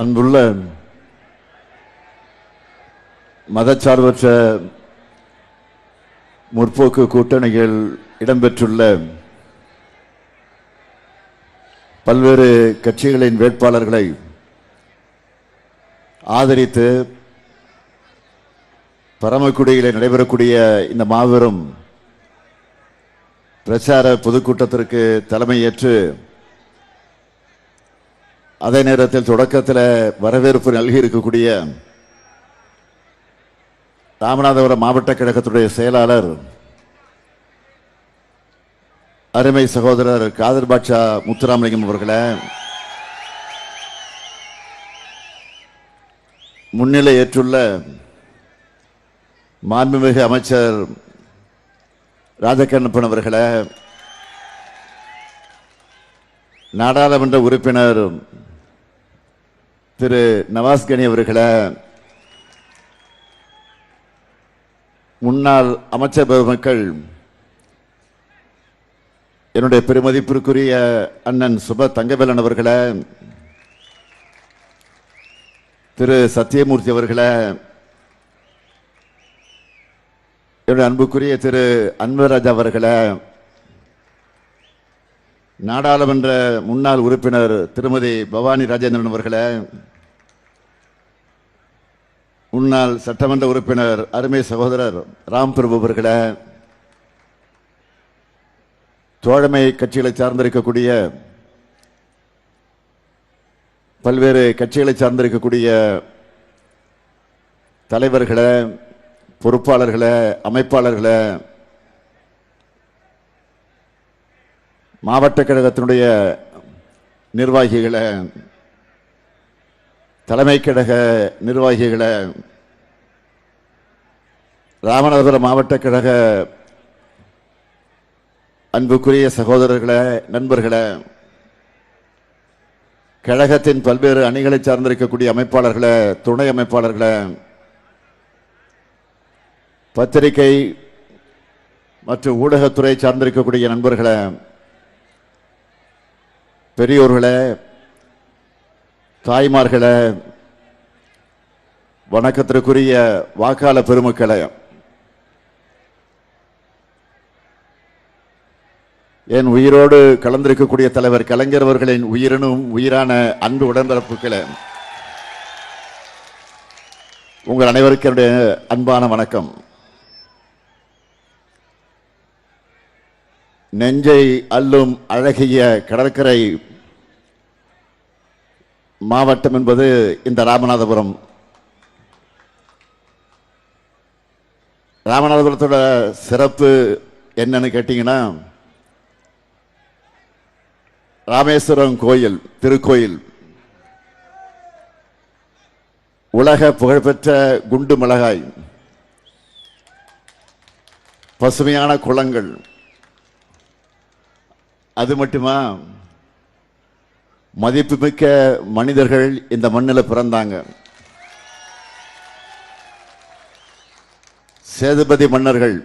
அன்புள்ள மதச்சார்பற்ற முற்போக்கு கூட்டணிகள் இடம்பெற்றுள்ள பல்வேறு கட்சிகளின் வேட்பாளர்களை ஆதரித்து பரமக்குடியில் நடைபெறக்கூடிய இந்த மாபெரும் பிரச்சார பொதுக்கூட்டத்திற்கு தலைமையேற்று அதே நேரத்தில் தொடக்கத்தில் வரவேற்பு நல்கி இருக்கக்கூடிய ராமநாதபுரம் மாவட்ட கழகத்துடைய செயலாளர் அருமை சகோதரர் காதர் பாட்சா முத்துராமலிங்கம் அவர்களை, முன்னிலை ஏற்றுள்ள மாண்புமிகு அமைச்சர் ராஜகண்ணப்பன் அவர்களை, நாடாளுமன்ற உறுப்பினர் திரு நவாஸ்கனி அவர்களை, முன்னாள் அமைச்சர் பெருமக்கள், என்னுடைய பெருமதிப்பிற்குரிய அண்ணன் சுப தங்கவேலன் அவர்களை, திரு சத்தியமூர்த்தி அவர்களை, என்னுடைய அன்புக்குரிய திரு அன்வராஜ் அவர்களை, நாடாளுமன்ற முன்னாள் உறுப்பினர் திருமதி பவானி ராஜேந்திரன் அவர்களை, முன்னாள் சட்டமன்ற உறுப்பினர் அருமை சகோதரர் ராம் பிரபு அவர்களை, தோழமை கட்சிகளை சார்ந்திருக்கக்கூடிய பல்வேறு கட்சிகளை சார்ந்திருக்கக்கூடிய தலைவர்களை, பொறுப்பாளர்களை, அமைப்பாளர்களை, மாவட்ட கழகத்தினுடைய நிர்வாகிகளை, தலைமை கழக நிர்வாகிகளை, ராமநாதபுரம் மாவட்ட கழக அன்புக்குரிய சகோதரர்களை, நண்பர்களை, கழகத்தின் பல்வேறு அணிகளை சார்ந்திருக்கக்கூடிய அமைப்பாளர்களை, துணை அமைப்பாளர்களை, பத்திரிகை மற்றும் ஊடகத்துறை சார்ந்திருக்கக்கூடிய நண்பர்களை, பெரியோர்களே, தாய்மார்களே, வணக்கத்திற்குரிய வாக்காளர் பெருமக்களே, என் உயிரோடு கலந்திருக்கக்கூடிய தலைவர் கலைஞர் அவர்களின் உயிரினும் உயிரான அன்பு உடன்பிறப்புகளே, உங்கள் அனைவருக்கும் என்னுடைய அன்பான வணக்கம். நெஞ்சை அள்ளும் அழகிய கடற்கரை மாவட்டம் என்பது இந்த ராமநாதபுரம். ராமநாதபுரத்தோட சிறப்பு என்னன்னு கேட்டீங்கன்னா, ராமேஸ்வரம் கோயில், திருக்கோயில், உலக புகழ்பெற்ற குண்டு மிளகாய், பசுமையான குளங்கள், அது மட்டுமா மதிப்புமிக்க மனிதர்கள் இந்த மண்ணில் பிறந்தாங்க. சேதுபதி மன்னர்கள்,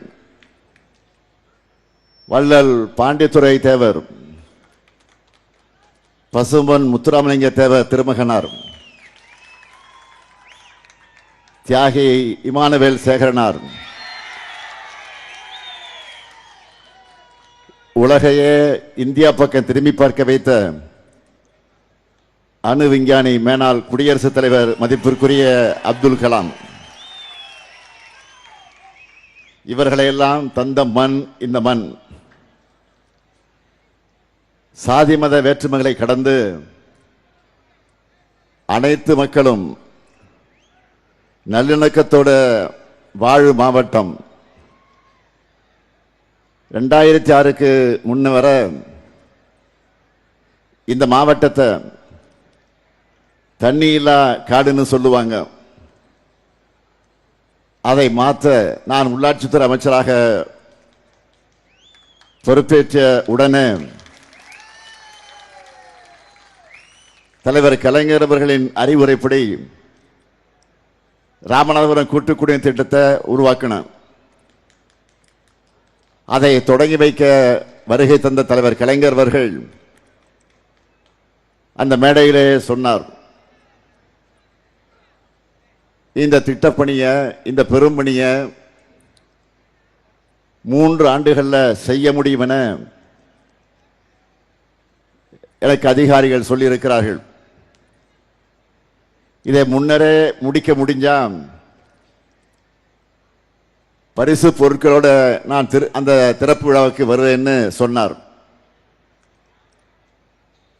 வள்ளல் பாண்டித்துரை தேவர், பசும்பொன் முத்துராமலிங்க தேவர் திருமகனார், தியாகி இமானுவேல் சேகரனார், உலகையே இந்தியா பக்கம் திரும்பி பார்க்க வைத்த அணு விஞ்ஞானி மேனாள் குடியரசுத் தலைவர் மதிப்பிற்குரிய அப்துல் கலாம், இவர்களையெல்லாம் தந்த மண் இந்த மண். சாதி மத வேற்றுமைகளை கடந்து அனைத்து மக்களும் நல்லிணக்கத்தோட வாழும் மாவட்டம். 2006க்கு முன்ன வர இந்த மாவட்டத்தை தண்ணி இல்லா காடுன்னு சொல்லுவாங்க. அதை மாற்ற நான் உள்ளாட்சித்துறை அமைச்சராக பொறுப்பேற்ற உடனே தலைவர் கலைஞர் அவர்களின் அறிவுரைப்படி ராமநாதபுரம் கூட்டுக்குடிநீர் திட்டத்தை உருவாக்கினேன். அதை தொடங்கி வைக்க வருகை தந்த தலைவர் கலைஞர் அவர்கள் அந்த மேடையிலே சொன்னார், இந்த திட்டப்பணியை, இந்த பெரும்பணியை 3 ஆண்டுகளில் செய்ய முடியும் என எனக்கு அதிகாரிகள் சொல்லியிருக்கிறார்கள். இதை முன்னரே முடிக்க முடிஞ்சா பரிசு பொருட்களோட நான் அந்த திறப்பு விழாவுக்கு வருவேன்னு சொன்னார்.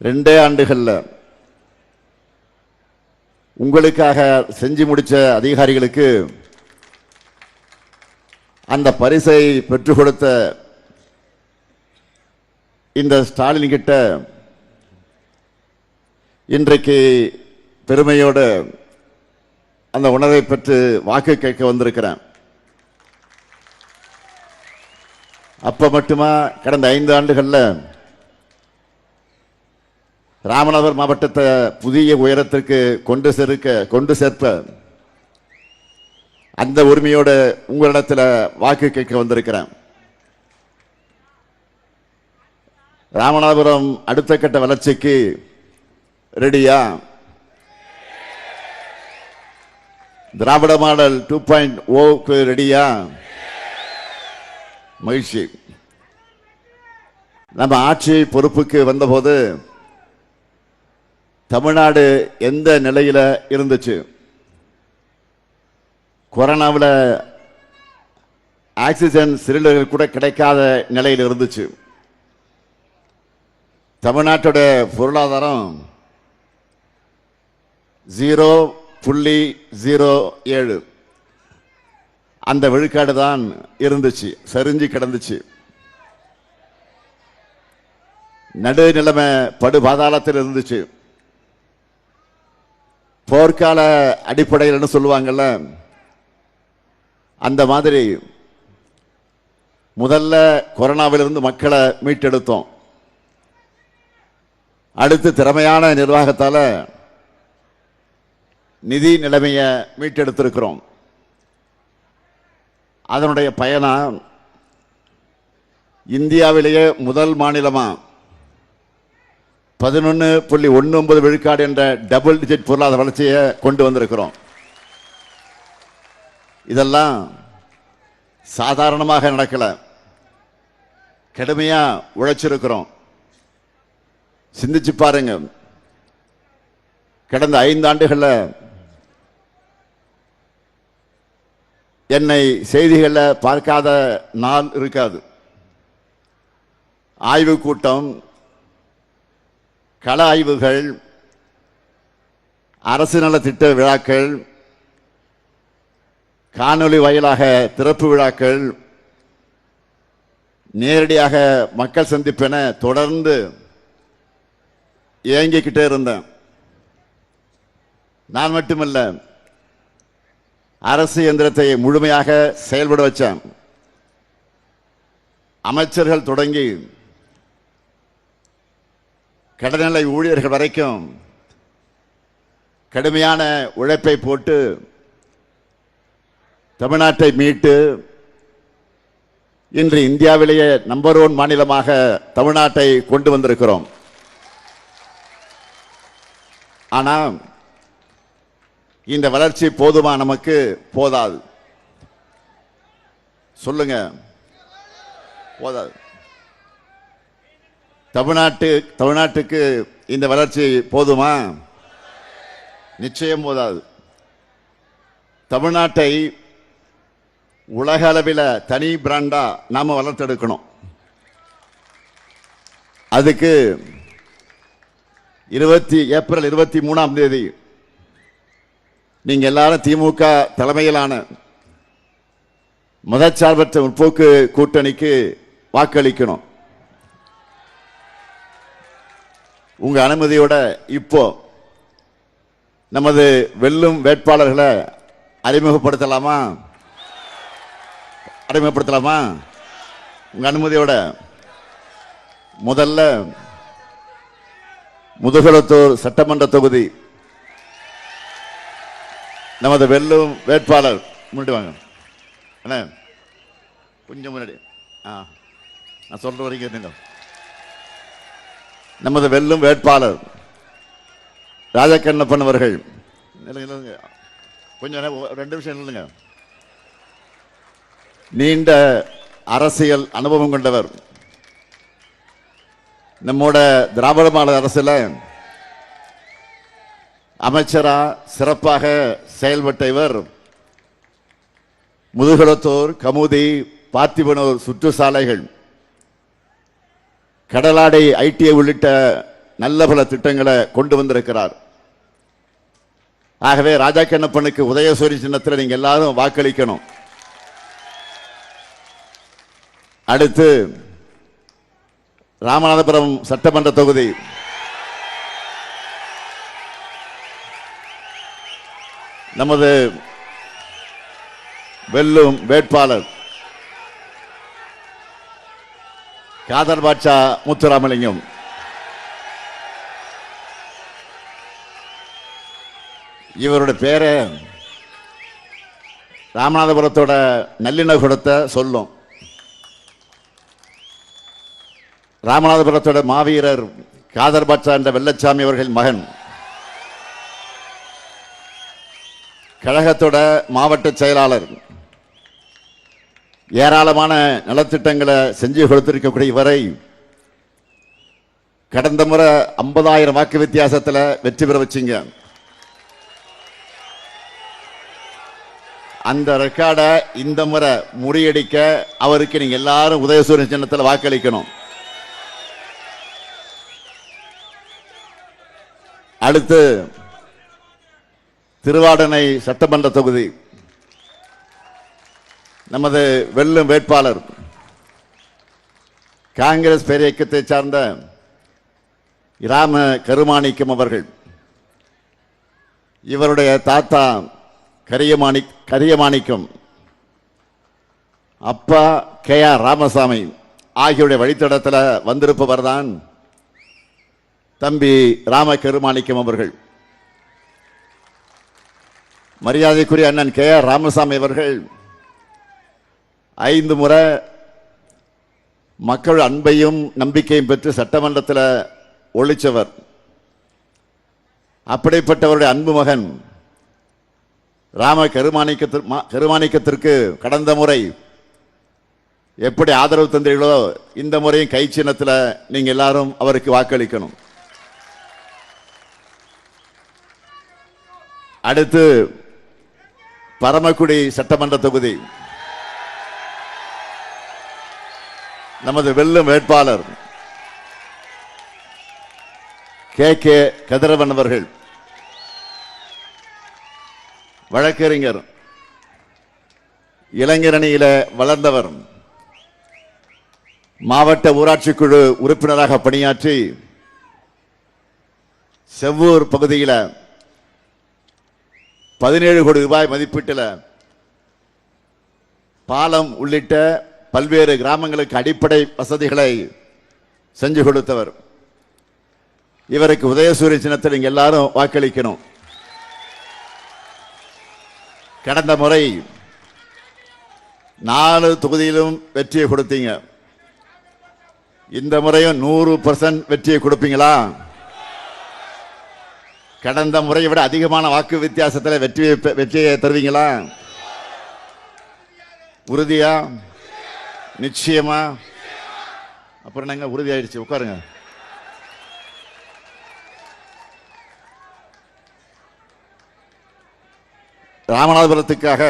2 ஆண்டுகள்ல உங்களுக்காக செஞ்சு முடிச்ச அதிகாரிகளுக்கு அந்த பரிசை பெற்றுக் கொடுத்த இந்த ஸ்டாலின் கிட்ட இன்றைக்கு பெருமையோடு அந்த உணர்வை பெற்று வாக்கு கேட்க வந்திருக்கிறேன். அப்ப மட்டுமா கடந்த 5 ஆண்டுகள்ல ராமநாதபுரம் மாவட்டத்தை புதிய உயரத்திற்கு கொண்டு சேர்ப்ப அந்த உரிமையோடு உங்களிடத்தில் வாக்கு கேட்க வந்திருக்கிறேன். ராமநாதபுரம் அடுத்த கட்ட வளர்ச்சிக்கு ரெடியா? திராவிட மாடல் 2.0க்கு ரெடியா? மகிழ்ச்சி. நம்ம ஆட்சி பொறுப்புக்கு வந்தபோது தமிழ்நாடு எந்த நிலையில இருந்துச்சு? கொரோனாவில் ஆக்சிஜன் சிலிண்டர்கள் கூட கிடைக்காத நிலையில் இருந்துச்சு. தமிழ்நாட்டோட பொருளாதாரம் 0.07 அந்த விழுக்காடு தான் இருந்துச்சு, சரிஞ்சு கிடந்துச்சு. நடுநிலைமை படுபாதாளத்தில் இருந்துச்சு. போர்க்கால அடிப்படையில் சொல்லுவாங்கல்ல, அந்த மாதிரி முதல்ல கொரோனாவிலிருந்து மக்களை மீட்டெடுத்தோம். அடுத்து திறமையான நிர்வாகத்தால நிதி நிலைமையை மீட்டெடுத்திருக்கிறோம். அதனுடைய பயனா இந்தியாவிலேயே முதல் மாநிலமா 11.19 விழுக்காடு என்ற டபுள் டிஜிட் பொருளாதார வளர்ச்சியை கொண்டு வந்திருக்கிறோம். இதெல்லாம் சாதாரணமாக நடக்கல, கடுமையா உழைச்சிருக்கிறோம். சிந்திச்சு பாருங்க, கடந்த 5 ஆண்டுகள்ல என்னை செய்திகளில் பார்க்காத நாள் இருக்காது. ஆய்வு கூட்டம், கள ஆய்வுகள், அரசு நல திட்ட விழாக்கள், காணொலி வாயிலாக திறப்பு விழாக்கள், நேரடியாக மக்கள் சந்திப்பென தொடர்ந்து இயங்கிக்கிட்டே இருந்தேன். நான் மட்டுமல்ல, அரசு இயந்திரத்தை முழுமையாக செயல்பட வச்சேன். அமைச்சர்கள் தொடங்கி கடைநிலை ஊழியர்கள் வரைக்கும் கடுமையான உழைப்பை போட்டு தமிழ்நாட்டை மீட்டு இன்று இந்தியாவிலேயே நம்பர் 1 மாநிலமாக தமிழ்நாட்டை கொண்டு வந்திருக்கிறோம். ஆனால் இந்த வளர்ச்சி போதுமா? நமக்கு போதாது. சொல்லுங்க, போதாது. தமிழ்நாட்டுக்கு இந்த வளர்ச்சி போதுமா? நிச்சயம் போதாது. தமிழ்நாட்டை உலக அளவில் தனி பிராண்டா நாம வளர்த்தெடுக்கணும். அதுக்கு ஏப்ரல் 23ஆம் தேதி நீங்க எல்லாரும் திமுக தலைமையிலான மதச்சார்பற்ற முற்போக்கு கூட்டணிக்கு வாக்களிக்கணும். உங்க அனுமதியோட இப்போ நமது வெல்லும் வேட்பாளர்களை அறிமுகப்படுத்தலாமா? உங்க அனுமதியோட முதல்ல முதுகுளத்தூர் சட்டமன்ற தொகுதி நமது வெல்லும் வேட்பாளர் முன்னாடி வாங்க. அண்ணா கொஞ்சம் முன்னாடி, நான் சொல்ற வரைக்கும் நமது வெல்லும் வேட்பாளர் ராஜகண்ணப்பன் அவர்கள். கொஞ்சம் 2 நிமிஷம் இல்லைங்க. நீண்ட அரசியல் அனுபவம் கொண்டவர். நம்மோட திராவிட மாடல் அரசுல அமைச்சரா சிறப்பாக செயல்பட்ட இவர் முதுகுளத்தூர், கமுதி, பார்த்திபனூர் சுற்றுச்சாலைகள், கடலாடை, ஐடிஐ உள்ளிட்ட நல்ல பல திட்டங்களை கொண்டு வந்திருக்கிறார். ஆகவே ராஜா கண்ணப்பனுக்கு உதயசூரி சின்னத்தில் நீங்க எல்லாரும் வாக்களிக்கணும். அடுத்து ராமநாதபுரம் சட்டமன்ற தொகுதி நமது வெல்லும் வேட்பாளர் காதர் பாட்சா முத்துராமலிங்கம். இவருடைய பேரை ராமநாதபுரத்தோட நல்லிணகுடத்தை சொல்லும். ராமநாதபுரத்தோட மாவீரர் காதர் பாட்சா என்ற வெள்ளச்சாமி அவர்கள் மகன். கழகத்தோட மாவட்ட செயலாளர். ஏராளமான நலத்திட்டங்களை செஞ்சு கொடுத்திருக்கக்கூடிய இவரை கடந்த முறை 50,000 வாக்கு வித்தியாசத்தில் வெற்றி பெற வச்சிங்க. அந்த ரெக்கார்டை இந்த முறை முறியடிக்க அவருக்கு நீங்க எல்லாரும் உதயசூரியன் சின்னத்தில் வாக்களிக்கணும். அடுத்து திருவாடனை சட்டமன்ற தொகுதி நமது வெல்லும் வேட்பாளர் காங்கிரஸ் பேரியக்கத்தை சார்ந்த ராம கருமாணிக்கம் அவர்கள். இவருடைய தாத்தா கரியமாணிக்கம், அப்பா KR ராமசாமி ஆகியோருடைய வழித்தடத்தில் வந்திருப்பவர் தான் தம்பி ராம கருமாணிக்கம் அவர்கள். மரியாதைக்குரிய அண்ணன் KR ராமசாமி அவர்கள் 5 முறை மக்கள் அன்பையும் நம்பிக்கையும் பெற்று சட்டமன்றத்தில் ஒழிச்சவர். அப்படிப்பட்டவருடைய அன்பு மகன் ராம கருமாணிக்கத்திற்கு கடந்த முறை எப்படி ஆதரவு தந்தீர்களோ இந்த முறையும் கை சின்னத்தில் நீங்க எல்லாரும் அவருக்கு வாக்களிக்கணும். அடுத்து பரமக்குடி சட்டமன்ற தொகுதி நமது வெல்லும் வேட்பாளர் KK கதிரவன் அவர்கள். வழக்கறிஞர், இளைஞரணியில வளர்ந்தவர். மாவட்ட ஊராட்சி குழு உறுப்பினராக பணியாற்றி செவ்வூர் பகுதியில் 17 கோடி ரூபாய் மதிப்பீட்டில் பாலம் உள்ளிட்ட பல்வேறு கிராமங்களுக்கு அடிப்படை வசதிகளை செஞ்சு கொடுத்தவர். இவருக்கு உதயசூரிய சின்னத்தில் நீங்க எல்லாரும் வாக்களிக்கணும். கடந்த முறை 4 தொகுதியிலும் வெற்றியை கொடுத்தீங்க. இந்த முறையும் 100% வெற்றியை கொடுப்பீங்களா? கடந்த முறையை விட அதிகமான வாக்கு வித்தியாசத்தில் வெற்றியை தருவீங்களா? உறுதியா? நிச்சயமா? அப்புறம் நாங்க உறுதியாயிடுச்சு, உட்காருங்க. ராமநாதபுரத்துக்காக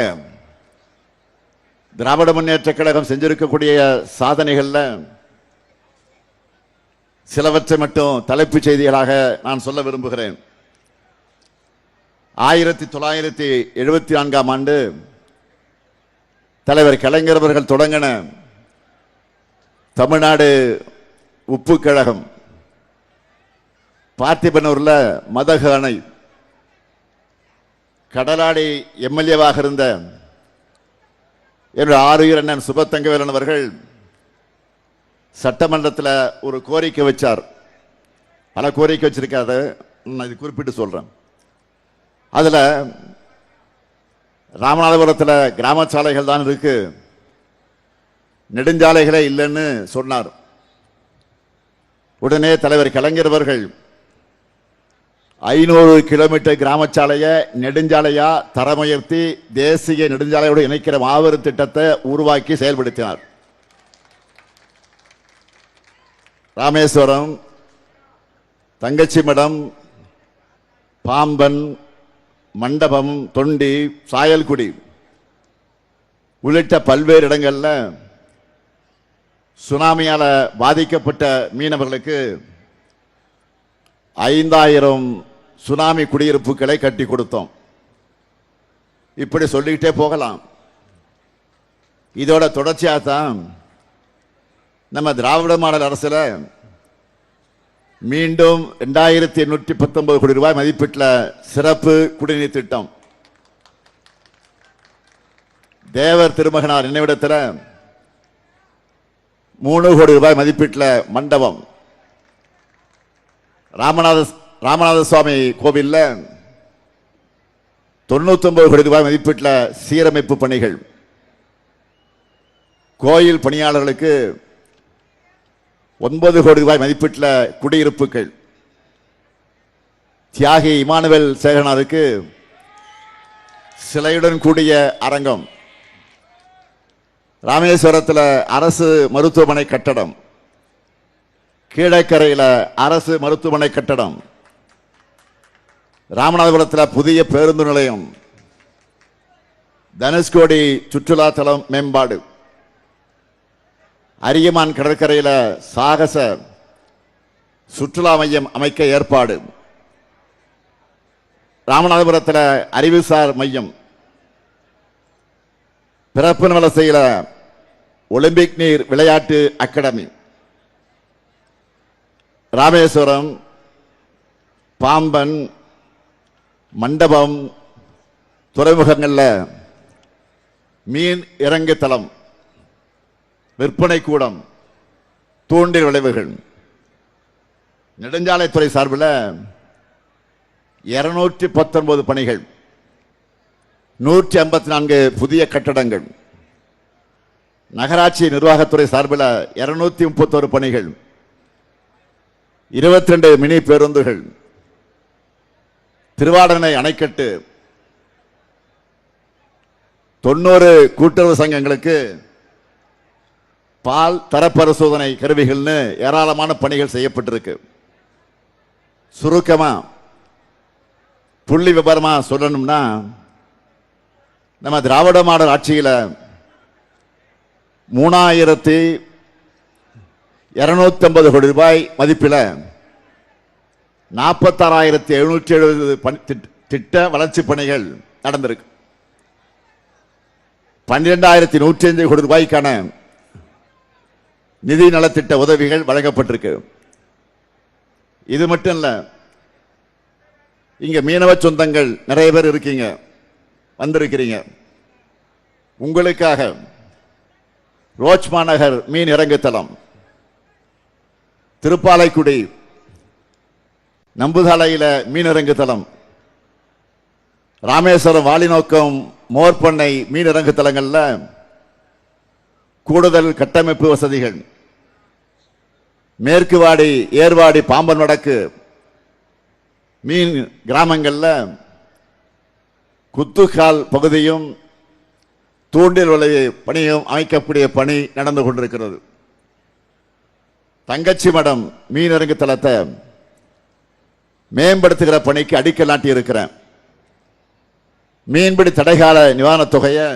திராவிட முன்னேற்ற கழகம் செஞ்சிருக்கக்கூடிய சாதனைகள்ல சிலவற்றை மட்டும் தலைப்புச் செய்திகளாக நான் சொல்ல விரும்புகிறேன். 1974ஆம் ஆண்டு தலைவர் கலைஞர் அவர்கள் தொடங்கின தமிழ்நாடு உப்பு கழகம் பார்த்திபனூர்ல மதகு அணை, கடலாடி எம்எல்ஏவாக இருந்த என்னுடைய ஆறுயிர் அண்ணன் சுபத்தங்கவேலன் அவர்கள் சட்டமன்றத்தில் ஒரு கோரிக்கை வச்சார். பல கோரிக்கை வச்சிருக்காத, நான் இது குறிப்பிட்டு சொல்றேன். அதுல ராமநாதபுரத்தில் கிராம சாலைகள் தான் இருக்கு, நெடுஞ்சாலைகளே இல்லைன்னு சொன்னார். உடனே தலைவர் கலைஞர் அவர்கள் 500 கிலோமீட்டர் கிராமச்சாலையை நெடுஞ்சாலையா தரமுயர்த்தி தேசிய நெடுஞ்சாலையோடு இணைக்கிற மாபெரும் திட்டத்தை உருவாக்கி செயல்படுத்தினார். ராமேஸ்வரம், தங்கச்சிமடம், பாம்பன், மண்டபம், தொண்டி, சாயல்குடி உள்ளிட்ட பல்வேறு இடங்கள்ல சுனாமியால பாதிக்கப்பட்ட மீனவர்களுக்கு 5000 சுனாமி குடியிருப்புகளை கட்டி கொடுத்தோம். இப்படி சொல்லிக்கிட்டே போகலாம். இதோட தொடர்ச்சியாக தான் நம்ம திராவிட மாடல் அரசுல மீண்டும் 2819 கோடி ரூபாய் மதிப்பீட்டில் சிறப்பு குடிநீர் திட்டம், தேவர் திருமகனார் நினைவிடத்தில் 3 கோடி ரூபாய் மதிப்பீட்டில் மண்டபம், ராமநாத சுவாமி கோவில்ல 99 கோடி ரூபாய் மதிப்பீட்டில் சீரமைப்பு பணிகள், கோயில் பணியாளர்களுக்கு 9 கோடி ரூபாய் மதிப்பீட்டில் குடியிருப்புகள், தியாகி இமானுவேல் சேகரனாருக்கு சிலையுடன் கூடிய அரங்கம், ராமேஸ்வரத்தில் அரசு மருத்துவமனை கட்டடம், கீழக்கரையில் அரசு மருத்துவமனை கட்டடம், ராமநாதபுரத்தில் புதிய பேருந்து நிலையம், தனுஷ்கோடி சுற்றுலா தலம் மேம்பாடு, அரியமான் கடற்கரையில் சாகச சுற்றுலா மையம் அமைக்க ஏற்பாடு, ராமநாதபுரத்தில் அறிவுசார் மையம், பிறப்பு நலசையில் ஒலிம்பிக் நீர் விளையாட்டு அகாடமி, ராமேஸ்வரம், பாம்பன், மண்டபம் துறைமுகங்களில் மீன் இறங்கு தளம், விற்பனை கூடம், தூண்டில் விளைவுகள், நெடுஞ்சாலைத்துறை சார்பில் 219 பணிகள், 154 புதிய கட்டடங்கள், நகராட்சி நிர்வாகத்துறை சார்பில் 231 பணிகள், 22 மினி பேருந்துகள், திருவாடனை அணைக்கட்டு, 90 கூட்டுறவு சங்கங்களுக்கு பால் தர பரிசோதனை கருவிகள்னு ஏராளமான பணிகள் செய்யப்பட்டிருக்கு. சுருக்கமா புள்ளி விபரமா சொல்லணும்னா, நம்ம திராவிட மாடல் ஆட்சியில் 3250 கோடி ரூபாய் மதிப்பில் 46,770 திட்ட வளர்ச்சி பணிகள் நடந்திருக்கு. 12,105 கோடி ரூபாய்க்கான நிதி நலத்திட்ட உதவிகள் வழங்கப்பட்டிருக்கு. இது மட்டும் இல்ல, இங்க மீனவ சொந்தங்கள் நிறைய பேர் இருக்கீங்க, வந்திருக்கிறீங்க. உங்களுக்காக ரோச் மாநகர் மீன் இறங்கு தளம், திருப்பாலைக்குடி நம்புதாலையில மீன் இறங்கு தளம், ராமேஸ்வரம் வாலிநோக்கம் மோர்பண்ணை மீன் இறங்கு தளங்கள்ல கூடுதல் கட்டமைப்பு வசதிகள், மேற்குவாடி ஏர்வாடி பாம்பன் வடக்கு மீன் கிராமங்களில் குத்துக்கால் பகுதியும் தூண்டில் வலை பணியும் அமைக்கக்கூடிய பணி நடந்து கொண்டிருக்கிறது. தங்கச்சி மடம் மீனரங்கு தளத்தை மேம்படுத்துகிற பணிக்கு அடிக்கல் நாட்டி இருக்கிறேன். மீன்பிடி தடைகால நிவாரணத் தொகையை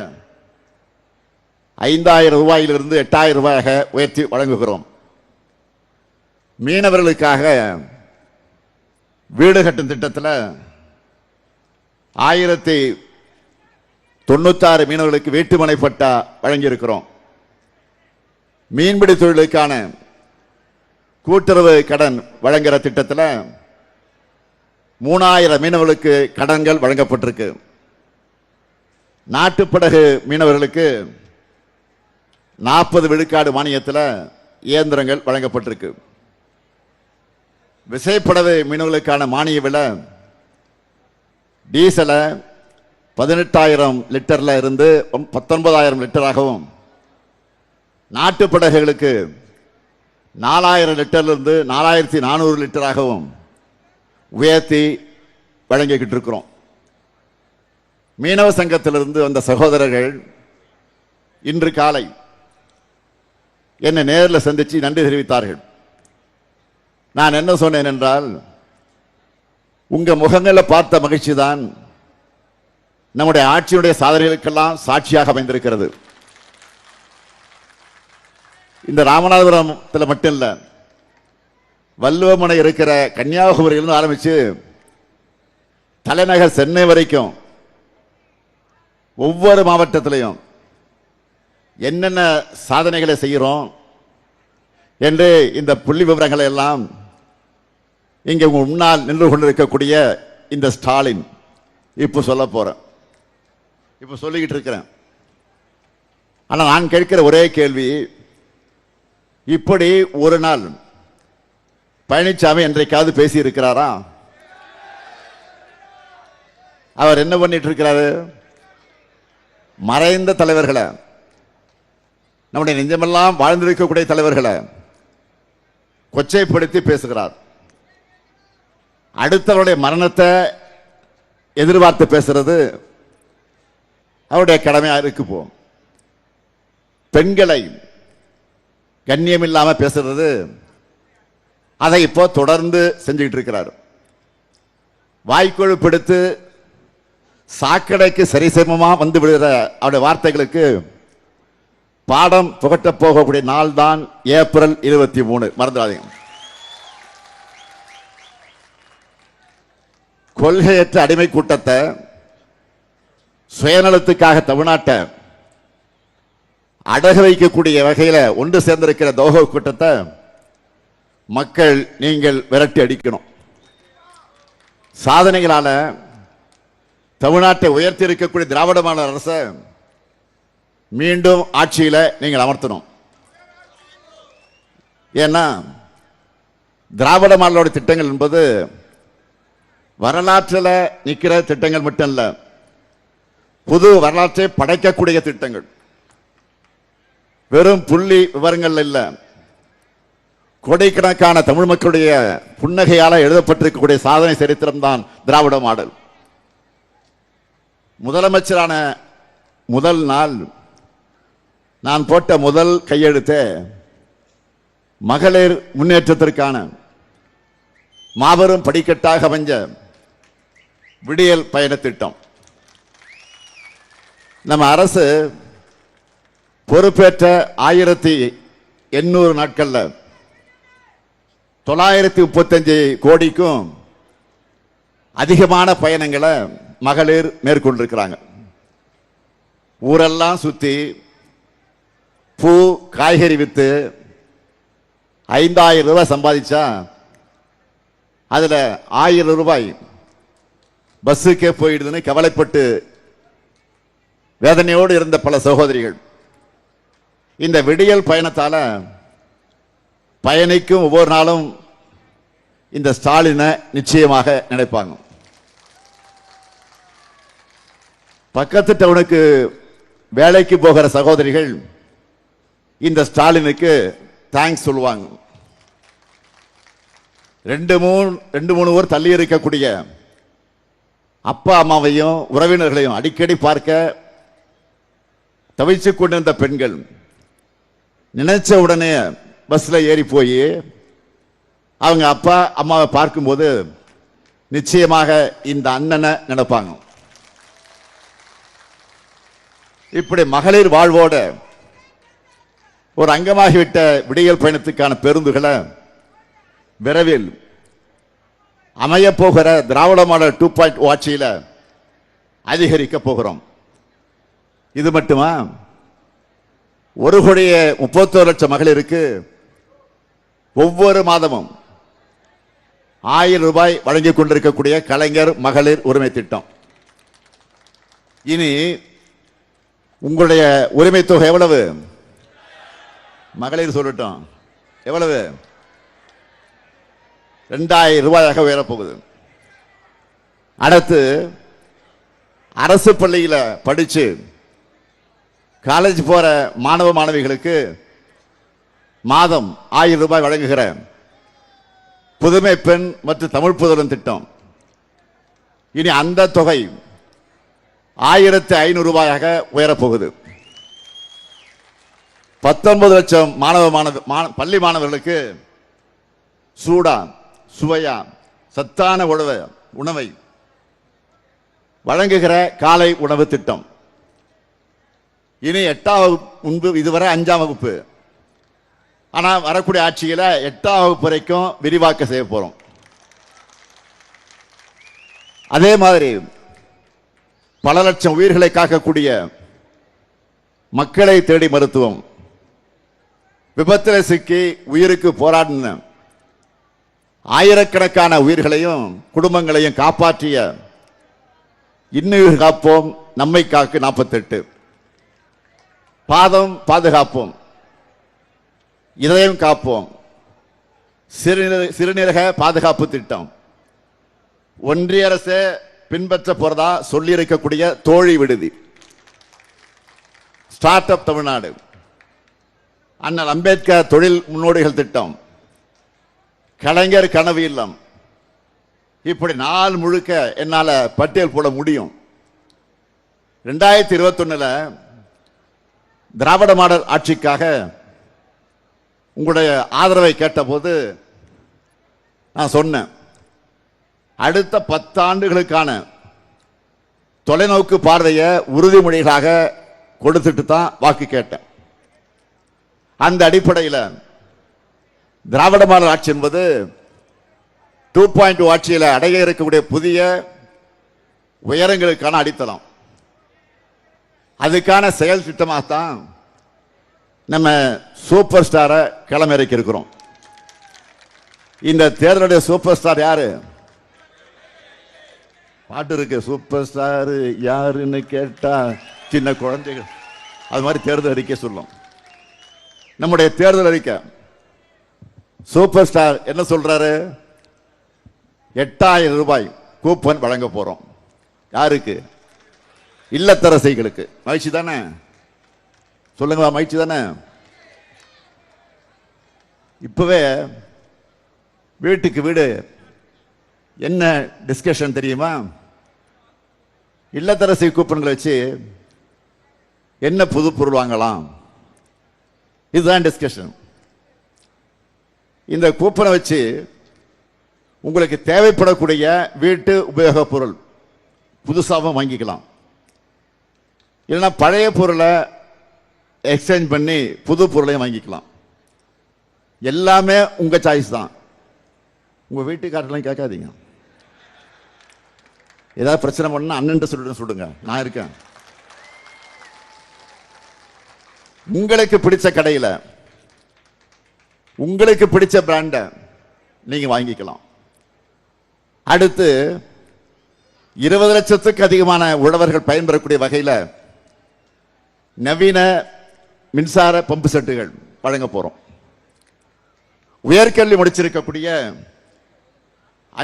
5,000 ரூபாயிலிருந்து 8,000 ரூபாயாக உயர்த்தி வழங்குகிறோம். மீனவர்களுக்காக வீடு கட்டும் திட்டத்தில் 1096 மீனவர்களுக்கு வீட்டுமனை பட்டா வழங்கியிருக்கிறோம். மீன்பிடி தொழிலுக்கான கூட்டுறவு கடன் வழங்குகிற திட்டத்தில் 3000 மீனவர்களுக்கு கடன்கள் வழங்கப்பட்டிருக்கு. நாட்டுப்படகு மீனவர்களுக்கு 40 விழுக்காடு மானியத்தில் இயந்திரங்கள் வழங்கப்பட்டிருக்கு. விசைப்படகு மீனவர்களுக்கான மானிய விலை டீசலை 18,000 லிட்டர்ல இருந்து 19,000 லிட்டராகவும், நாட்டுப்படகுகளுக்கு 4,000 லிட்டர்ல இருந்து 4,400 லிட்டராகவும் உயர்த்தி வழங்கிக்கிட்டு இருக்கிறோம். மீனவ சங்கத்திலிருந்து வந்த சகோதரர்கள் இன்று காலை என்னை நேரில் சந்தித்து நன்றி தெரிவித்தார்கள். நான் என்ன சொன்னேன் என்றால், உங்க முகங்களை பார்த்த மகிழ்ச்சி தான் நம்முடைய ஆட்சியுடைய சாதனைகளுக்கெல்லாம் சாட்சியாக அமைந்திருக்கிறது. இந்த ராமநாதபுரத்தில் மட்டும் இல்ல, வள்ளுவமனை இருக்கிற கன்னியாகுமரியிலிருந்து ஆரம்பிச்சு தலைநகர் சென்னை வரைக்கும் ஒவ்வொரு மாவட்டத்திலையும் என்னென்ன சாதனைகளை செய்கிறோம் என்று இந்த புள்ளி விவரங்களை எல்லாம் இங்கே முன்னால் நின்று கொண்டிருக்கக்கூடிய இந்த ஸ்டாலின் இப்போ சொல்ல போறேன், இப்போ சொல்லிக்கிட்டு இருக்கிறேன். ஆனால் நான் கேட்கிற ஒரே கேள்வி, இப்படி ஒரு நாள் பழனிசாமி என்றைக்காவது பேசி இருக்கிறாரா? அவர் என்ன பண்ணிட்டு இருக்கிறாரு? மறைந்த தலைவர்களை, நம்முடைய நெஞ்சமெல்லாம் வாழ்ந்திருக்கக்கூடிய தலைவர்களை கொச்சைப்படுத்தி பேசுகிறார். அடுத்தவருடைய மரணத்தை எதிர்பார்த்து பேசுறது அவருடைய கடமையா இருக்கு. போ பெண்களை கண்ணியம் இல்லாம பேசுறது, அதை இப்போ தொடர்ந்து செஞ்சுக்கிட்டு இருக்கிறார். வாய்க்கொழு பிடித்து சாக்கடைக்கு சரிசமமா வந்து விடுகிற அவருடைய வார்த்தைகளுக்கு பாடம் புகட்ட போகக்கூடிய நாள் தான் ஏப்ரல் 23. மறந்துடாதீங்க. கொள்கையற்ற அடிமை கூட்டத்தை, சுயநலத்துக்காக தமிழ்நாட்டை அடகு வைக்கக்கூடிய வகையில ஒன்று சேர்ந்திருக்கிற தோஹோ கூட்டத்தை மக்கள் நீங்கள் விரட்டி அடிக்கணும். சாதனைகளால தமிழ்நாட்டை உயர்த்தி இருக்கக்கூடிய திராவிட மாடல் அரசை மீண்டும் ஆட்சியில நீங்கள் அமர்த்தணும். ஏன்னா திராவிட மாடலோட திட்டங்கள் என்பது வரலாற்றில் நிற்கிற திட்டங்கள் மட்டும் இல்ல, புது வரலாற்றை படைக்கக்கூடிய திட்டங்கள். வெறும் புள்ளி விவரங்கள் இல்ல, கோடிக்கணக்கான தமிழ் மக்களுடைய புன்னகையால எழுதப்பட்டிருக்கக்கூடிய சாதனை சரித்திரம் தான் திராவிட மாடல். முதலமைச்சரான முதல் நாள் நான் போட்ட முதல் கையெழுத்து மகளிர் முன்னேற்றத்திற்கான மாபெரும் படிக்கட்டாக அமைஞ்ச விடியல் பயண திட்டம். நம்ம அரசு பொறுப்பேற்ற 1800 நாட்கள்ல 935 கோடிக்கும் அதிகமான பயணங்களை மகளிர் மேற்கொண்டிருக்கிறாங்க. ஊரெல்லாம் சுத்தி பூ காய்கறி வித்து 5000 ரூபாய் சம்பாதிச்சா அதுல 1000 ரூபாய் பஸ்ஸுக்கே போயிடுதுன்னு கவலைப்பட்டு வேதனையோடு இருந்த பல சகோதரிகள் இந்த விடியல் பயணத்தால பயணிக்கும் ஒவ்வொரு நாளும் இந்த ஸ்டாலினை நிச்சயமாக நினைப்பாங்க. பக்கத்து டவுனுக்கு வேலைக்கு போகிற சகோதரிகள் இந்த ஸ்டாலினுக்கு தேங்க்ஸ் சொல்லுவாங்க. 2-3 ஊர் தள்ளி இருக்கக்கூடிய அப்பா அம்மாவையும் உறவினர்களையும் அடிக்கடி பார்க்க தவிச்சுக் கொண்டிருந்த பெண்கள் நினைச்ச உடனே பஸ்ல ஏறி போய் அவங்க அப்பா அம்மாவை பார்க்கும்போது நிச்சயமாக இந்த அண்ணனை நினைப்பாங்க. இப்படி மகளிர் வாழ்வோட ஒரு அங்கமாகிவிட்ட விடியல் பயணத்துக்கான பேருந்துகளை விரைவில் அமைய போகிற திராவிட மாடல் 2.0 ஆட்சியில அதிகரிக்க போகிறோம். இது மட்டுமா, 1,31,00,000 மகளிருக்கு ஒவ்வொரு மாதமும் 1000 ரூபாய் வழங்கிக் கொண்டிருக்கக்கூடிய கலைஞர் மகளிர் உரிமை திட்டம். இனி உங்களுடைய உரிமை தொகை எவ்வளவு? மகளிர் சொல்லட்டும், எவ்வளவு? 2000 ரூபாயாக உயரப்போகுது. அடுத்து அரசு பள்ளியில படிச்சு காலேஜ் போற மாணவ மாணவிகளுக்கு மாதம் 1000 ரூபாய் வழங்குகிற புதுமை பெண் மற்றும் தமிழ் புதல்வன் திட்டம் இனி அந்த தொகை 1500 ரூபாயாக உயரப்போகுது. 19 லட்சம் பள்ளி மாணவர்களுக்கு சூடா சுவையா சத்தான உணவை வழங்குகிற காலை உணவு திட்டம். இனி 8ஆம் வகுப்பு, முன்பு இதுவரை 5ஆம் வகுப்பு, ஆனா வரக்கூடிய ஆட்சியில 8ஆம் வகுப்பு வரைக்கும் விரிவாக்க செய்ய போறோம். அதே மாதிரி பல லட்சம் உயிர்களை காக்கக்கூடிய மக்களை தேடி மருத்துவம், விபத்தில் சிக்கி உயிருக்கு போராடின ஆயிரக்கணக்கான உயிர்களையும் குடும்பங்களையும் காப்பாற்றிய இன்னுயிர் காப்போம் நம்மை காக்கு 48, பாதம் பாதுகாப்போம் இதயம் காப்போம் சிறுநீரக பாதுகாப்பு திட்டம், ஒன்றிய அரசு பின்பற்ற போறதா சொல்லி இருக்கக்கூடிய தோழி விடுதி, ஸ்டார்ட் அப் தமிழ்நாடு, அண்ணல் அம்பேத்கர் தொழில் முன்னோடிகள் திட்டம், கலைஞர் கனவு இல்லம், இப்படி நாள் முழுக்க என்னால பட்டியல் போட முடியும். 2021 திராவிட மாடல் ஆட்சிக்காக உங்களுடைய ஆதரவை கேட்டபோது நான் சொன்னேன், அடுத்த 10 ஆண்டுகளுக்கான தொலைநோக்கு பார்வையை உறுதிமொழிகளாக கொடுத்துட்டு தான் வாக்கு கேட்டேன். அந்த அடிப்படையில் திராவிட மாடல் ஆட்சி என்பது 2.0 ஆட்சியில் அடைய இருக்கக்கூடிய புதிய உயரங்களுக்கான அடித்தளம். அதுக்கான செயல் திட்டமாகத்தான் நம்ம சூப்பர் ஸ்டாரை களமிறக்கி இருக்கிறோம். இந்த தேர்தலுடைய சூப்பர் ஸ்டார் யாரு? பாட்டு இருக்கு, சூப்பர் ஸ்டார் யாருன்னு கேட்டா சின்ன குழந்தைகள் அது மாதிரி தேர்தல் அறிக்கை சொல்லும். நம்முடைய தேர்தல் அறிக்கை சூப்பர் ஸ்டார் என்ன சொல்றாரு? 8000 ரூபாய் கூப்பன் வழங்க போறோம். யாருக்கு? இல்லத்தரசிகளுக்கு. மகிழ்ச்சி தானே? சொல்லுங்க, மகிழ்ச்சி தானே? இப்பவே வீட்டுக்கு வீடு என்ன டிஸ்கஷன் தெரியுமா? இல்லத்தரசி கூப்பன்களை வச்சு என்ன புது பொருள் வாங்கலாம், இதுதான் டிஸ்கஷன். இந்த கூப்பனை வச்சு உங்களுக்கு தேவைப்படக்கூடிய வீட்டு உபயோக பொருள் புதுசாகவும் வாங்கிக்கலாம், இல்லைன்னா பழைய பொருளை எக்ஸ்சேஞ்ச் பண்ணி புது பொருளையும் வாங்கிக்கலாம். எல்லாமே உங்க சாய்ஸ் தான். உங்க வீட்டுக்காரெல்லாம் கேட்காதீங்க. ஏதாவது பிரச்சனை பண்ணா அண்ணன் சொல்லுங்க, நான் இருக்கேன். உங்களுக்கு பிடிச்ச கடையில் உங்களுக்கு பிடிச்ச பிராண்ட நீங்க வாங்கிக்கலாம். அடுத்து 20 லட்சத்துக்கு அதிகமான உழவர்கள் பயன்பெறக்கூடிய வகையில் நவீன மின்சார பம்பு செட்டுகள் வழங்க போறோம். உயர்கல்வி முடிச்சிருக்கக்கூடிய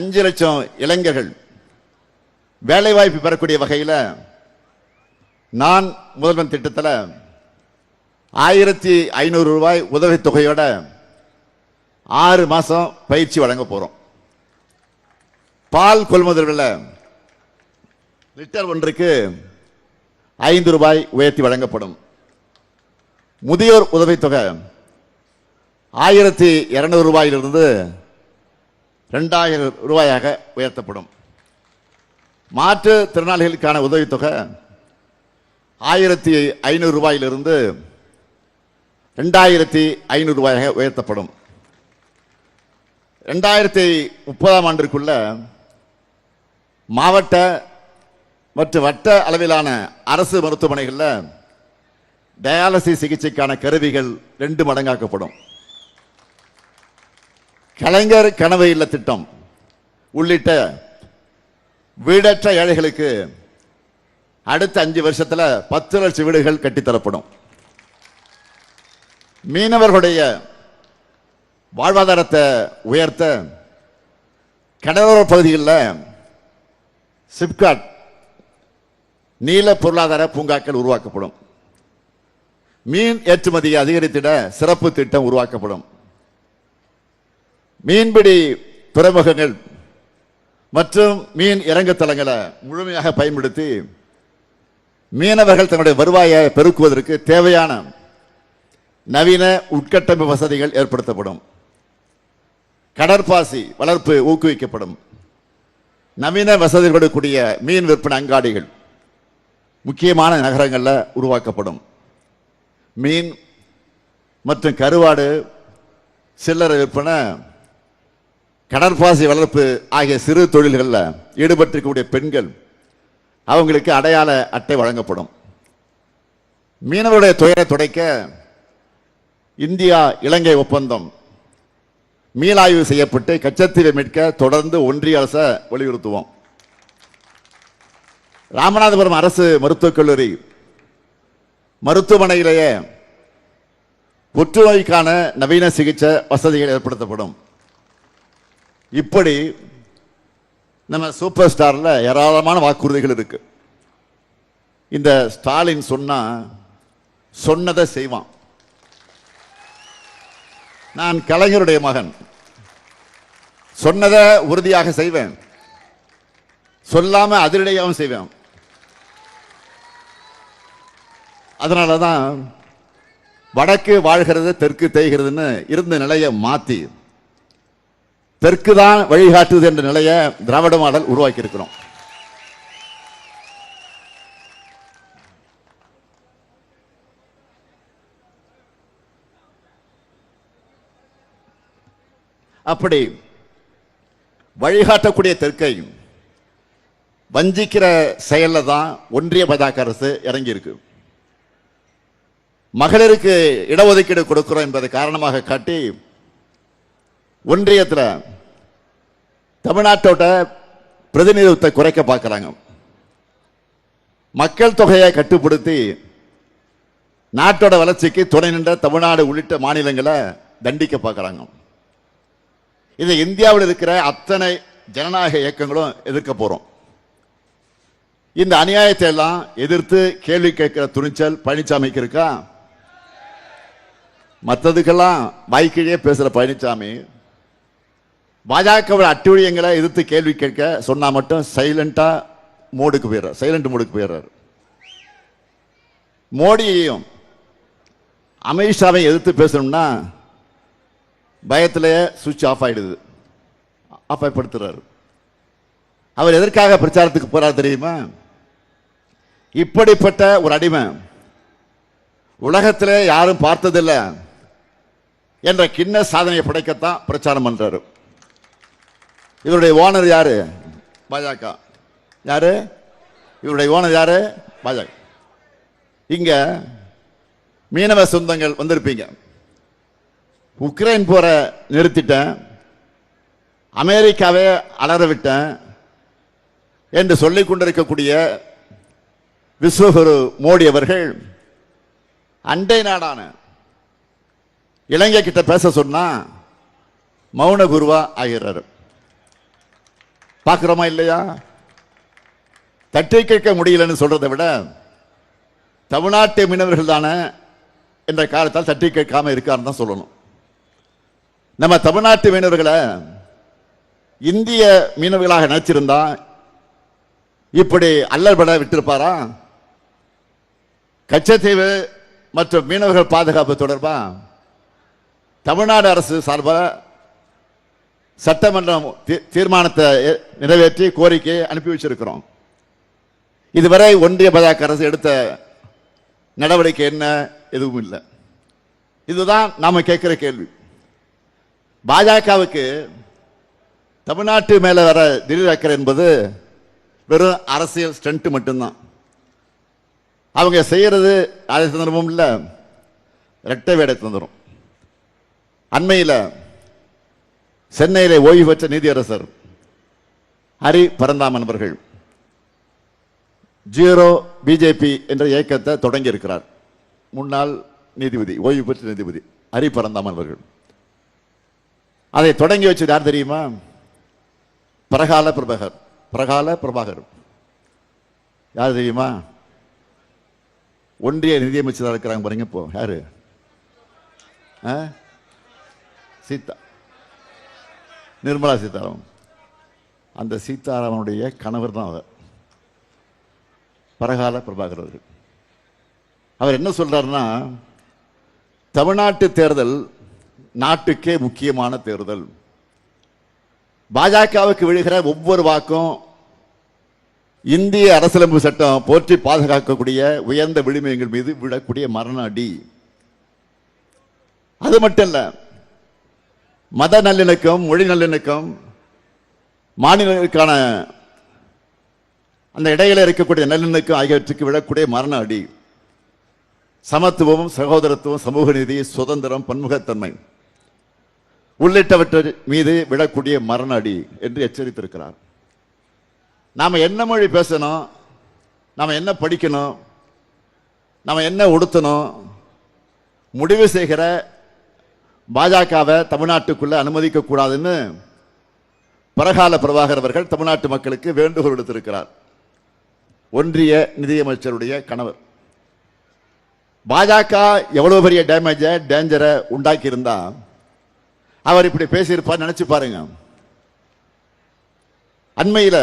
5 லட்சம் இளைஞர்கள் வேலை வாய்ப்பு பெறக்கூடிய வகையில் நான் முதல்வன் திட்டத்தில் 1500 ரூபாய் உதவித்தொகையோட 6 மாசம் பயிற்சி வழங்க போறோம். பால் கொள்முதல் விலை லிட்டர் ஒன்றுக்கு 5 ரூபாய் உயர்த்தி வழங்கப்படும். முதியோர் உதவித்தொகை 1200 ரூபாயிலிருந்து 2000 ரூபாயாக உயர்த்தப்படும். மாற்றுத் திறனாளிகளுக்கான உதவித்தொகை 1500 ரூபாயிலிருந்து 2500 ரூபாயாக உயர்த்தப்படும். 2030ஆம் ஆண்டிற்குள்ள மாவட்ட மற்றும் வட்ட அளவிலான அரசு மருத்துவமனைகளில் டயாலிசிஸ் சிகிச்சைக்கான கருவிகள் 2 மடங்காக்கப்படும். கலைஞர் கனவு இல்ல திட்டம் உள்ளிட்ட வீடற்ற ஏழைகளுக்கு அடுத்த 5 வருஷத்துல 10 லட்சம் வீடுகள் கட்டித்தரப்படும். மீனவர்களுடைய வாழ்வாதாரத்தை உயர்த்த கடலோர பகுதிகளில் சிப்காட் நீல பொருளாதார பூங்காக்கள் உருவாக்கப்படும். மீன் ஏற்றுமதியை அதிகரித்திட சிறப்பு திட்டம் உருவாக்கப்படும். மீன்பிடி துறைமுகங்கள் மற்றும் மீன் இறங்கு தளங்களை முழுமையாக பயன்படுத்தி மீனவர்கள் தங்களுடைய வருவாயை பெருக்குவதற்கு தேவையான நவீன உட்கட்டமைப்பு வசதிகள் ஏற்படுத்தப்படும். கடற்பாசி வளர்ப்பு ஊக்குவிக்கப்படும். நவீன வசதிகளுடன் கூடிய மீன் விற்பனை அங்காடிகள் முக்கியமான நகரங்களில் உருவாக்கப்படும். மீன் மற்றும் கருவாடு சில்லறை விற்பனை, கடற்பாசி வளர்ப்பு ஆகிய சிறு தொழில்களில் ஈடுபட்டிருக்கக்கூடிய பெண்கள் அவங்களுக்கு அடையாள அட்டை வழங்கப்படும். மீனவருடைய துயரை துடைக்க இந்தியா இலங்கை ஒப்பந்தம் மீளாய்வு செய்யப்பட்டு கச்சத்தீவை மீட்க தொடர்ந்து ஒன்றிய அரசை வலியுறுத்துவோம். ராமநாதபுரம் அரசு மருத்துவக் கல்லூரி மருத்துவமனையிலேயே புற்றுநோய்க்கான நவீன சிகிச்சை வசதிகள் ஏற்படுத்தப்படும். இப்படி நம்ம சூப்பர் ஸ்டார்ல ஏராளமான வாக்குறுதிகள் இருக்கு. இந்த ஸ்டாலின் சொன்னதை செய்வான். நான் கலைஞருடைய மகன், சொன்னதை உறுதியாக செய்வேன், சொல்லாம அதிரடியாகவும் செய்வேன். அதனாலதான் வடக்கு வாழ்கிறது தெற்கு தேய்கிறதுன்னு இருந்த நிலையை மாத்தி தெற்கு தான் வழிகாட்டுது என்ற நிலையை திராவிட மாடல் உருவாக்கி இருக்கிறோம். அப்படி வழிகாட்டக்கூடிய தெற்கை வஞ்சிக்கிற செயல்ல தான் ஒன்றிய பாஜக அரசு இறங்கி இருக்கு. மகளிருக்கு இடஒதுக்கீடு கொடுக்கிறோம் என்பதை காரணமாக காட்டி ஒன்றியத்தில் தமிழ்நாட்டோட பிரதிநிதித்துவத்தை குறைக்க பார்க்கிறாங்க. மக்கள் தொகையை கட்டுப்படுத்தி நாட்டோட வளர்ச்சிக்கு துணை நின்ற தமிழ்நாடு உள்ளிட்ட மாநிலங்களை தண்டிக்க பார்க்கிறாங்க. இதை இந்தியாவில் இருக்கிற அத்தனை ஜனநாயக இயக்கங்களும் எதிர்க்க போறோம். இந்த அநியாயத்தை எல்லாம் எதிர்த்து கேள்வி கேட்கிற துணிச்சல் பழனிசாமிக்கு இருக்கா? மற்றதுக்கெல்லாம் வாய்க்கிழே பேசுற பழனிசாமி பாஜக அட்டுழியங்களை எதிர்த்து கேள்வி கேட்க சொன்னா மட்டும் சைலண்ட் மோடுக்கு போயிடுறார். மோடியையும் அமித்ஷாவை எதிர்த்து பேசணும்னா பயத்திலேயே சுவிட்ச் ஆஃப் ஆயிடுது, ஆஃப் ஆகப்படுத்துறாரு. அவர் எதற்காக பிரச்சாரத்துக்கு போறார் தெரியுமா? இப்படிப்பட்ட ஒரு அடிமை உலகத்திலே யாரும் பார்த்ததில்லை என்ற கிண்ண சாதனையை படைக்கத்தான் பிரச்சாரம் பண்றாரு. இவருடைய ஓனர் யாரு? பாஜக. யாரு இவருடைய ஓனர்? யாரு? பாஜக. இங்க மீனவ சொந்தங்கள் வந்திருப்பீங்க. உக்ரைன் போற நிறுத்திட்டேன், அமெரிக்காவே அலற விட்டேன் என்று சொல்லிக் கொண்டிருக்கக்கூடிய விஸ்வகுரு மோடி அவர்கள் அண்டை நாடான இலங்கை கிட்ட பேச சொன்னா மௌன குருவா ஆகிறாரு. பார்க்கிறோமா இல்லையா? தட்டி கேட்க முடியலன்னு சொல்றதை விட தமிழ்நாட்டு மீனவர்கள் தானே என்ற காலத்தால் தட்டி கேட்காம இருக்காருன்னு தான் சொல்லணும். நம்ம தமிழ்நாட்டு மீனவர்களை இந்திய மீனவர்களாக நினைச்சிருந்தா இப்படி அல்லல்பட விட்டிருப்பாரா? கச்சத்தீவு மற்றும் மீனவர்கள் பாதுகாப்பு தொடர்பா தமிழ்நாடு அரசு சார்பாக சட்டமன்றம் தீர்மானத்தை நிறைவேற்றி கோரிக்கையை அனுப்பி வச்சிருக்கிறோம். இதுவரை ஒன்றிய பாஜக அரசு எடுத்த நடவடிக்கை என்ன? எதுவும் இல்லை. இதுதான் நாம கேட்கிற கேள்வி. பாஜகவுக்கு தமிழ்நாட்டு மேல வர திடீர் அக்கறை என்பது வெறும் அரசியல் ஸ்டண்ட் மட்டும்தான். அவங்க செய்யறது அதை தந்திரமும் இல்லை, இரட்டை வேடை தந்திரம். அண்மையில் சென்னையிலே ஓய்வு பெற்ற நீதியரசர் ஹரி பரந்தாமன் அவர்கள் ஜீரோ பிஜேபி என்ற இயக்கத்தை தொடங்கி இருக்கிறார். முன்னாள் நீதிபதி, ஓய்வு பெற்ற நீதிபதி ஹரி பரந்தாமன் அவர்கள். அதை தொடங்கி வச்சது யார் தெரியுமா? பிரகால பிரபாகர். யார் தெரியுமா? ஒன்றிய நிதியமைச்சராக இருக்கிறாங்க பாருங்க. இப்போ யாரு? நிர்மலா சீதாராமன். அந்த சீதாராமனுடைய கணவர் தான் அவர், பரகால பிரபாகர் அவர்கள். அவர் என்ன சொல்றாருன்னா, தமிழ்நாட்டு தேர்தல் நாட்டுக்கே முக்கியமான தேர்தல். பாஜகவுக்கு விழுகிற ஒவ்வொரு வாக்கும் இந்திய அரசியலமைப்பு சட்டம் போற்றி பாதுகாக்கக்கூடிய உயர்ந்த விழுமியங்கள் மீது விடக்கூடிய மரண அடி. அது மட்டும் இல்ல, மத நல்லிணக்கம், மொழி நல்லிணக்கம், மாநிலங்களுக்கான அந்த இடையில இருக்கக்கூடிய நல்லிணக்கம் ஆகியவற்றுக்கு விடக்கூடிய மரண அடி. சமத்துவம், சகோதரத்துவம், சமூக நீதி, சுதந்திரம், பன்முகத்தன்மை உள்ளிட்டவற்றை மீது விடக்கூடிய மரண அடி என்று எச்சரித்திருக்கிறார். நாம என்ன மொழி பேசணும், நாம என்ன படிக்கணும், நாம என்ன உடுத்தணும், முடிவு செய்கிற பாஜகவை தமிழ்நாட்டுக்குள்ள அனுமதிக்க கூடாதுன்னு பரகால பிரபாகர் அவர்கள் தமிழ்நாட்டு மக்களுக்கு வேண்டுகோள் விடுத்திருக்கிறார். ஒன்றிய நிதியமைச்சருடைய கணவர். பாஜக எவ்வளவு பெரிய டேஞ்சரை உண்டாக்கி இருந்தா அவர் இப்படி பேசியிருப்பார் நினைச்சு பாருங்க. அண்மையில்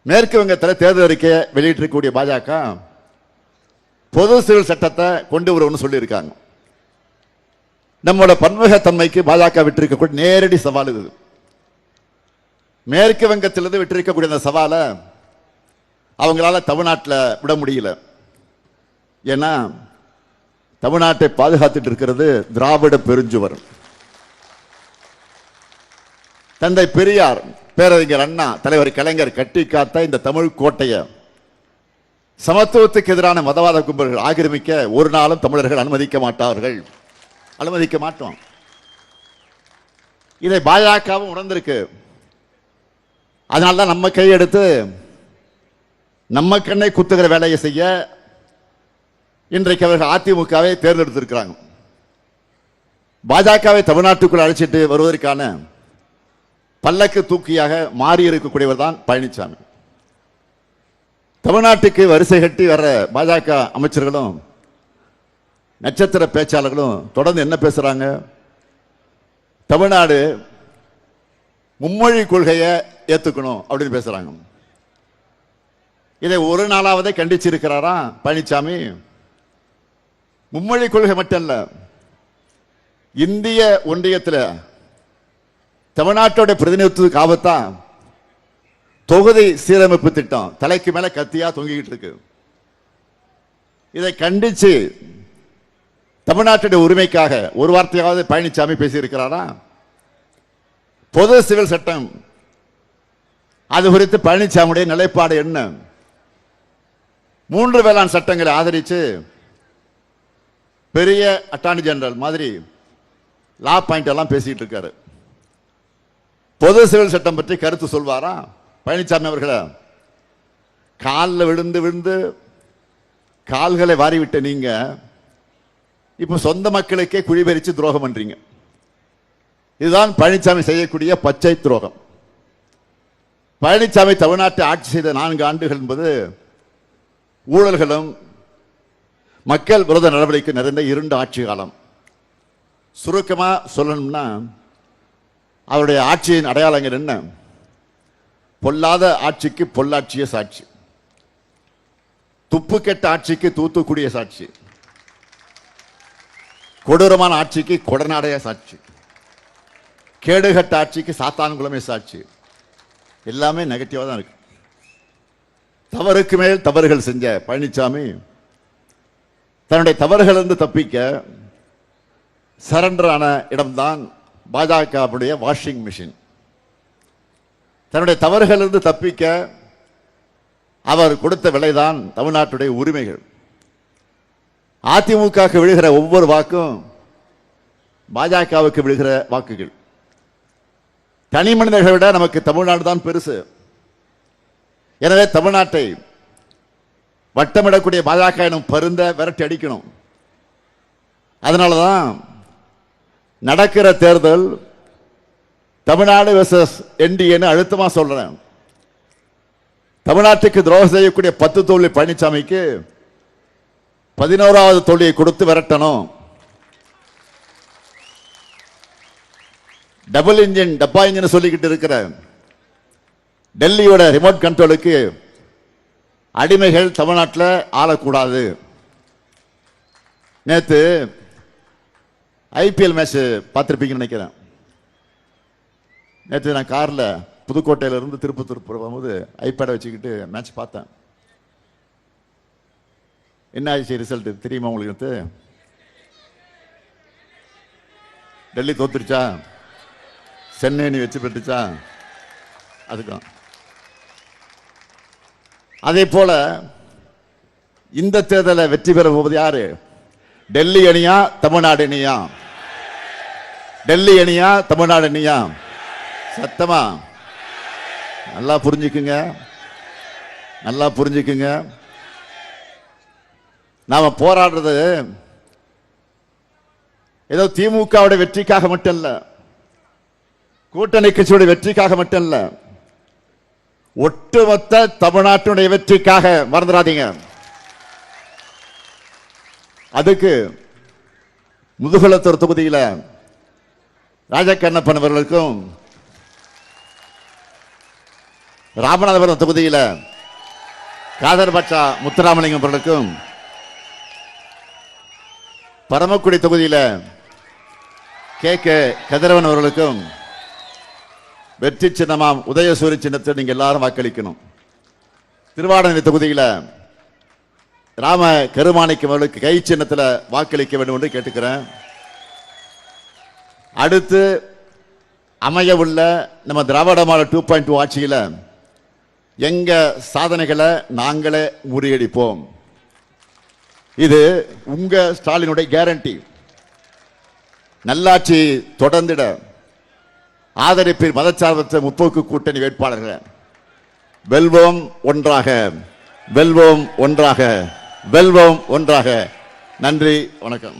மேற்கு வங்கத்தில் தேர்தல் அறிக்கை வெளியிட்டிருக்கக்கூடிய பாஜக பொது சிவில் சட்டத்தை கொண்டு வரும்னு சொல்லியிருக்காங்க. நம்மளோட பன்முகத்தன்மைக்கு பாஜக விட்டிருக்கக்கூடிய நேரடி சவால் இது. மேற்கு வங்கத்திலிருந்து விட்டிருக்கக்கூடிய அந்த சவாலை அவங்களால தமிழ்நாட்டில் விட முடியல. ஏன்னா தமிழ்நாட்டை பாதுகாத்துட்டு இருக்கிறது திராவிட பெருஞ்சுவர். தந்தை பெரியார், பேரறிஞர் அண்ணா, தலைவர் கலைஞர் கட்டி காத்த இந்த தமிழ் கோட்டையை சமத்துவத்துக்கு எதிரான மதவாத கும்பல்கள் ஆக்கிரமிக்க ஒரு நாளும் தமிழர்கள் அனுமதிக்க மாட்டார்கள், அனுமதிக்க மாட்டோம். இதை பாஜகவும் உணர்ந்திருக்கு. அதனால்தான் நம்ம கையெடுத்து நம்ம கண்ணை குத்துகிற வேலையை செய்ய இன்றைக்கு அவர்கள் அதிமுகவை தேர்ந்தெடுத்திருக்கிறாங்க. பாஜகவை தமிழ்நாட்டுக்குள் அழைச்சிட்டு வருவதற்கான பல்லக்கு தூக்கியாக மாறி இருக்கக்கூடியவர் தான் பழனிசாமி. தமிழ்நாட்டுக்கு வரிசை கட்டி வர்ற பாஜக அமைச்சர்களும் நட்சத்திர பேச்சாளர்களும் தொடர்ந்து என்ன பேசுறாங்க? தமிழ்நாடு மும்மொழி கொள்கையை ஏத்துக்கணும் அப்படின்னு பேசுறாங்க. இதை ஒரு நாளாவதே கண்டிச்சிருக்கிறாரா பழனிசாமி? மும்மொழி கொள்கை மட்டும் இல்ல, இந்திய ஒன்றியத்தில் தமிழ்நாட்டோட பிரதிநிதித்துவத்துக்கு ஆபத்தா தொகுதி சீரமைப்பு திட்டம் தலைக்கு மேல கத்தியா தொங்கிக்கிட்டு இருக்கு. இதை கண்டிச்சு தமிழ்நாட்டுடைய உரிமைக்காக ஒரு வார்த்தையாவது பழனிசாமி பேசியிருக்கிறாரா? பொது சிவில் சட்டம், அது குறித்து பழனிசாமியுடைய நிலைப்பாடு என்ன? 3 வேளாண் சட்டங்களை ஆதரித்து பெரிய அட்டார்னி ஜெனரல் மாதிரி லா பாயிண்ட் எல்லாம் பேசிட்டு இருக்காரு. பொது சிவில் சட்டம் பற்றி கருத்து சொல்வாரா பழனிசாமி அவர்கள? காலில் விழுந்து விழுந்து கால்களை வாரிவிட்ட நீங்க இப்ப சொந்த மக்களுக்கே குழிபறிச்சு துரோகம் பண்றீங்க. இதுதான் பழனிசாமி செய்யக்கூடிய பச்சை துரோகம். பழனிசாமி தமிழ்நாட்டை ஆட்சி செய்த 4 ஆண்டுகள் என்பது ஊழல்களும் மக்கள் விரோத நடவடிக்கை நிறைந்த 2 ஆட்சி காலம். சுருக்கமா சொல்லணும்னா அவருடைய ஆட்சியின் அடையாளங்கள் என்ன? பொல்லாத ஆட்சிக்கு பொள்ளாட்சிய சாட்சி, துப்பு கெட்ட ஆட்சிக்கு தூத்துக்குடிய சாட்சி, கொடூரமான ஆட்சிக்கு கொடநாடைய சாட்சி, கேடுகட்ட ஆட்சிக்கு சாத்தான்குளமே சாட்சி. எல்லாமே நெகட்டிவா தான் இருக்கு. தவறுக்கு மேல் தவறுகள் செஞ்ச பழனிசாமி தன்னுடைய தவறுகளிலிருந்து தப்பிக்க சரண்டர் ஆன இடம்தான் பாஜகவுடைய வாஷிங் மிஷின். தன்னுடைய தவறுகளிலிருந்து தப்பிக்க அவர் கொடுத்த விலைதான் தமிழ்நாட்டுடைய உரிமைகள். அதிமுகவுக்கு விழுகிற ஒவ்வொரு வாக்கும் பாஜகவுக்கு விழுகிற வாக்குகள். தனி மனிதர்களை விட நமக்கு தமிழ்நாடு தான் பெருசு. எனவே தமிழ்நாட்டை வட்டமிடக்கூடிய பாஜக எனும் பருந்த விரட்டி அடிக்கணும். அதனாலதான் நடக்கிற தேர்தல் தமிழ்நாடு வெர்சஸ் என்டிஏன்னு அழுத்தமா சொல்றேன். தமிழ்நாட்டுக்கு துரோகம் செய்யக்கூடிய 10 தோல்வி பழனிசாமிக்கு 11வது தோல்வியை கொடுத்து விரட்டணும். டபுள் இன்ஜின் டப்பா இன்ஜின் சொல்லிக்கிட்டு இருக்கிற டெல்லியோட ரிமோட் கண்ட்ரோலுக்கு அடிமைகள் தமிழ்நாட்டில் ஆளக்கூடாது. நேற்று ஐபிஎல் மேட்ச் பார்த்துருப்பீங்கன்னு நினைக்கிறேன். நேற்று நான் காரில் புதுக்கோட்டையிலிருந்து திருப்பத்தூர் போகும்போது ஐபேடை வச்சுக்கிட்டு மேட்ச் பார்த்தேன். என்ன ஆச்சு ரிசல்ட் தெரியுமா உங்களுக்கு? டெல்லி தோத்துருச்சா? சென்னை நீ வெற்றி பெற்றுச்சா? அதுக்கும் அதே போல இந்த தேர்தலை வெற்றி பெற போவது யாரு? டெல்லி அணியா தமிழ்நாடு அணியா? டெல்லி அணியா தமிழ்நாடு அணியா? சத்தமா நல்லா புரிஞ்சுக்குங்க, நல்லா புரிஞ்சுக்குங்க. நாம போராடுறது ஏதோ திமுகவுடைய வெற்றிக்காக மட்டும் இல்ல, கூட்டணி கட்சியுடைய வெற்றிக்காக மட்டும் இல்ல, ஒட்டுமொத்த தமிழ்நாட்டினுடைய வெற்றிக்காக. மறந்துடாதீங்க. அதுக்கு முதுகுளத்தூர் தொகுதியில ராஜகண்ணப்பன் அவர்களுக்கும், ராமநாதபுரம் தொகுதியில காதர் பாட்சா முத்துராமலிங்கம் அவர்களுக்கும், பரமக்குடி தொகுதியில கே கதிரவன் அவர்களுக்கும் வெற்றி சின்னமாம் உதயசூரி சின்னத்தை நீங்க எல்லாரும் வாக்களிக்கணும். திருவாடனை தொகுதியில ராம கருமாணிக்கம் அவர்களுக்கு கை சின்னத்தில் வாக்களிக்க வேண்டும் என்று கேட்டுக்கிறேன். அடுத்து அமைய உள்ள நம்ம திராவிட மாடல் 2.2 ஆட்சியில எங்க சாதனைகளை நாங்களே முறியடிப்போம். இது உங்க ஸ்டாலினுடைய கேரண்டி. நல்லாட்சி தொடர்ந்திட ஆதரிப்பில் மதச்சார்பற்ற முற்போக்கு கூட்டணி வேட்பாளர்கள். வெல்வோம் ஒன்றாக, வெல்வோம் ஒன்றாக, வெல்வோம் ஒன்றாக. நன்றி, வணக்கம்.